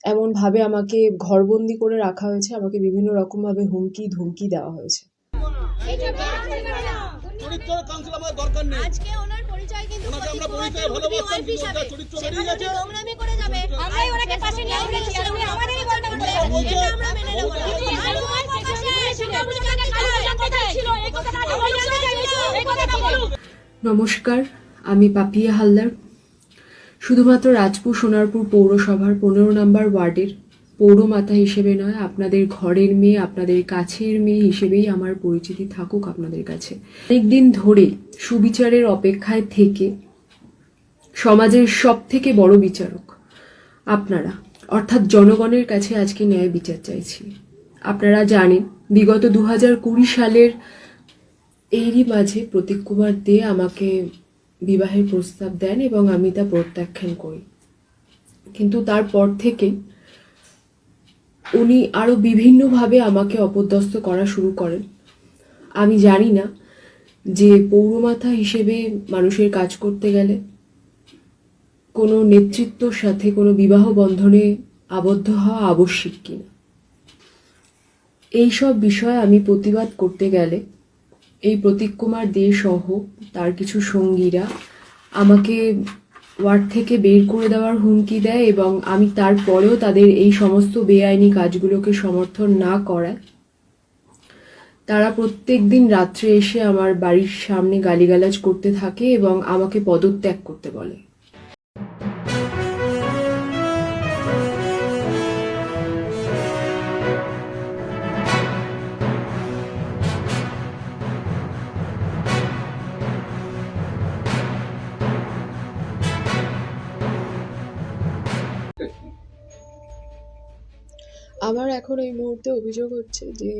এমনভাবে আমাকে ঘরবন্দি করে রাখা হয়েছে, আমাকে বিভিন্ন রকমভাবে হুমকি ধমকি দেওয়া হয়েছে। নমস্কার, আমি পাপিয়া হালদার। শুধুমাত্র রাজপুর সোনারপুর পৌরসভার 15 নম্বর ওয়ার্ডের পৌরমাতা হিসেবে নয়, আপনাদের ঘরের মেয়ে, আপনাদের কাছের মেয়ে হিসেবেই আমার পরিচিতি থাকুক আপনাদের কাছে। অনেকদিন ধরে সুবিচারের অপেক্ষায় থেকে সমাজের সব থেকে বড় বিচারক আপনারা, অর্থাৎ জনগণের কাছে আজকে ন্যায় বিচার চাইছি। আপনারা জানেন, বিগত 2020 সালের এরই মাঝে প্রতীক কুমার দে আমাকে বিবাহের প্রস্তাব দেন এবং আমি তা প্রত্যাখ্যান করি। কিন্তু তারপর থেকে উনি আরো বিভিন্নভাবে আমাকে অপদস্থ করা শুরু করেন। আমি জানি না যে পৌরমাতা হিসেবে মানুষের কাজ করতে গেলে কোনো নেতৃত্বর সাথে কোনো বিবাহ বন্ধনে আবদ্ধ হওয়া আবশ্যিক কিনা। এইসব বিষয়ে আমি প্রতিবাদ করতে গেলে এই প্রতীক কুমার দে সহ তার কিছু সঙ্গীরা আমাকে ওয়ার্ড থেকে বের করে দেওয়ার হুমকি দেয় এবং আমি তারপরেও তাদের এই সমস্ত বেআইনি কাজগুলোকে সমর্থন না করায় তারা প্রত্যেক দিন রাত্রে এসে আমার বাড়ির সামনে গালিগালাজ করতে থাকে এবং আমাকে পদত্যাগ করতে বলে। আমার এখন এই মুহূর্তে অভিযোগ হচ্ছে যে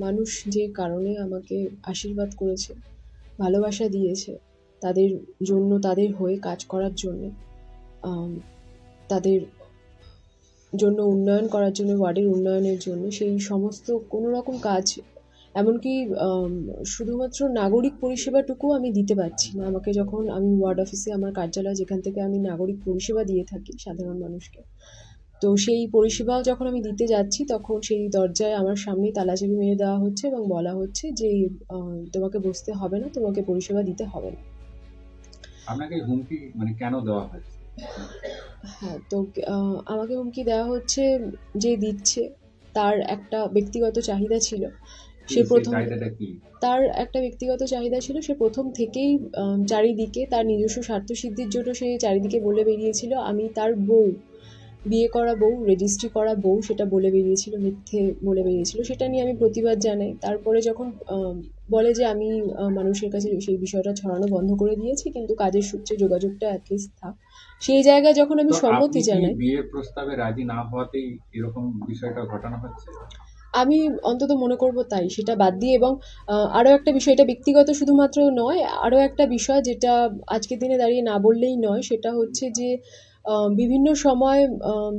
মানুষ যে কারণে আমাকে আশীর্বাদ করেছে, ভালোবাসা দিয়েছে, তাদের জন্য, তাদের হয়ে কাজ করার জন্য, তাদের জন্য উন্নয়ন করার জন্য, ওয়ার্ডের উন্নয়নের জন্য, সেই সমস্ত কোনো রকম কাজ, এমনকি শুধুমাত্র নাগরিক পরিষেবাটুকু আমি দিতে পারছি না। আমাকে যখন আমি ওয়ার্ড অফিসে, আমার কার্যালয় যেখান থেকে আমি নাগরিক পরিষেবা দিয়ে থাকি সাধারণ মানুষকে, তো সেই পরিষেবাও যখন আমি দিতে যাচ্ছি তখন সেই দরজায় আমার সামনেই তালাচাবি মেরে দেওয়া হচ্ছে এবং বলা হচ্ছে যে তোমাকে বসতে হবে না, তোমাকে পরিষেবা দিতে হবে না। আপনাকে হুমকি কেন দেওয়া হয়েছে? হ্যাঁ, তো আমাকে হুমকি দেওয়া হচ্ছে, যে দিচ্ছে তার একটা ব্যক্তিগত চাহিদা ছিল। সে তার একটা ব্যক্তিগত চাহিদা ছিল। সে প্রথম থেকেই চারিদিকে তার নিজস্ব স্বার্থ সিদ্ধির জন্য সে চারিদিকে বলে বেরিয়েছিল আমি তার বউ, বিয়ে করা বউ, রেজিস্ট্রি করা বউ, সেটা বলে বেরিয়েছিল, মিথ্যে বলে বেরিয়েছিল। সেটা নিয়ে আমি প্রতিবাদ জানাই। তারপরে যখন বলে যে আমি মানুষের কাছে সেই বিষয়টা ছড়ানো বন্ধ করে দিয়েছি, কিন্তু কাজের সূত্রে যোগাযোগটা অ্যাটলিস্ট থাক, সেই জায়গায় যখন আমি সম্মতি জানাই। বিয়ের প্রস্তাবে রাজি না হওয়াতেই এরকম বিষয়টা ঘটানো হচ্ছে, আমি অন্তত মনে করব তাই। সেটা বাদ দিয়ে, এবং আরও একটা বিষয়, এটা ব্যক্তিগত শুধুমাত্র নয়, আরও একটা বিষয় যেটা আজকের দিনে দাঁড়িয়ে না বললেই নয়, সেটা হচ্ছে যে বিভিন্ন সময়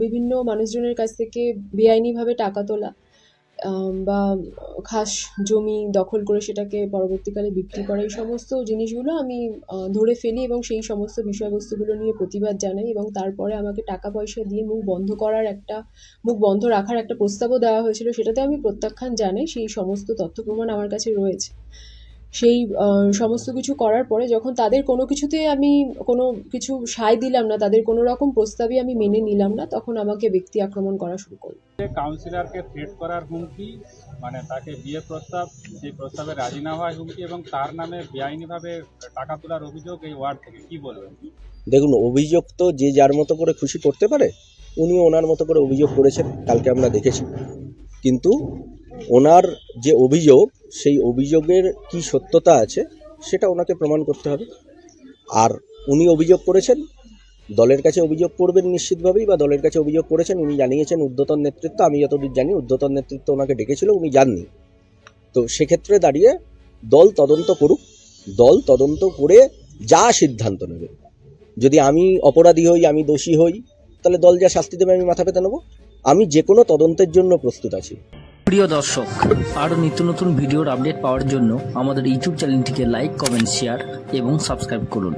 বিভিন্ন মানুষজনের কাছ থেকে বেআইনিভাবে টাকা তোলা বা খাস জমি দখল করে সেটাকে পরবর্তীকালে বিক্রি করা, এই সমস্ত জিনিসগুলো আমি ধরে ফেলি এবং সেই সমস্ত বিষয়বস্তুগুলো নিয়ে প্রতিবাদ জানাই। এবং তারপরে আমাকে টাকা পয়সা দিয়ে মুখ বন্ধ রাখার একটা প্রস্তাবও দেওয়া হয়েছিল, সেটাতে আমি প্রত্যাখ্যান জানাই। সেই সমস্ত তথ্য প্রমাণ আমার কাছে রয়েছে। সেই সমস্ত কিছু করার পরে যখন তাদের কোনো কিছুতে আমি কোনো কিছু সায় দিলাম না, তাদের কোনো রকম প্রস্তাবই আমি মেনে নিলাম না, তখন আমাকে ব্যক্তি আক্রমণ করা শুরু করল। কাউন্সিলরকে থ্রেট করার হুমকি, তাকে বিয়ে প্রস্তাব, সেই প্রস্তাবে রাজি না হওয়ার হুমকি এবং তার নামে বেআইনিভাবে টাকা তোলার অভিযোগ এই ওয়ার্ড থেকে, কি বলবেন? দেখুন, অভিযোগ তো যে যার মতো করে খুশি করতে পারে। উনি ওনার মতো করে অভিযোগ করেছেন, কালকে আমরা দেখেছি। কিন্তু ওনার যে অভিযোগ, সেই অভিযোগের কি সত্যতা আছে সেটা ওনাকে প্রমাণ করতে হবে। আর উনি অভিযোগ করেছেন, দলের কাছে অভিযোগ করবেন নিশ্চিতভাবেই, বা দলের কাছে অভিযোগ করেছেন, উনি জানিয়েছেন ঊর্ধ্বতন নেতৃত্ব। আমি যতদূর জানি ঊর্ধ্বতন নেতৃত্ব ওনাকে ডেকেছিল, উনি যাননি। তো সেক্ষেত্রে দাঁড়িয়ে দল তদন্ত করুক, দল তদন্ত করে যা সিদ্ধান্ত নেবে। যদি আমি অপরাধী হই, আমি দোষী হই, তাহলে দল যা শাস্তি দেবে আমি মাথা পেতে নেব। আমি যে কোনো তদন্তের জন্য প্রস্তুত আছি। প্রিয় দর্শক, আরও নিত্য নতুন ভিডিওর আপডেট পাওয়ার জন্য আমাদের ইউটিউব চ্যানেলটিকে লাইক, কমেন্ট, শেয়ার এবং সাবস্ক্রাইব করুন।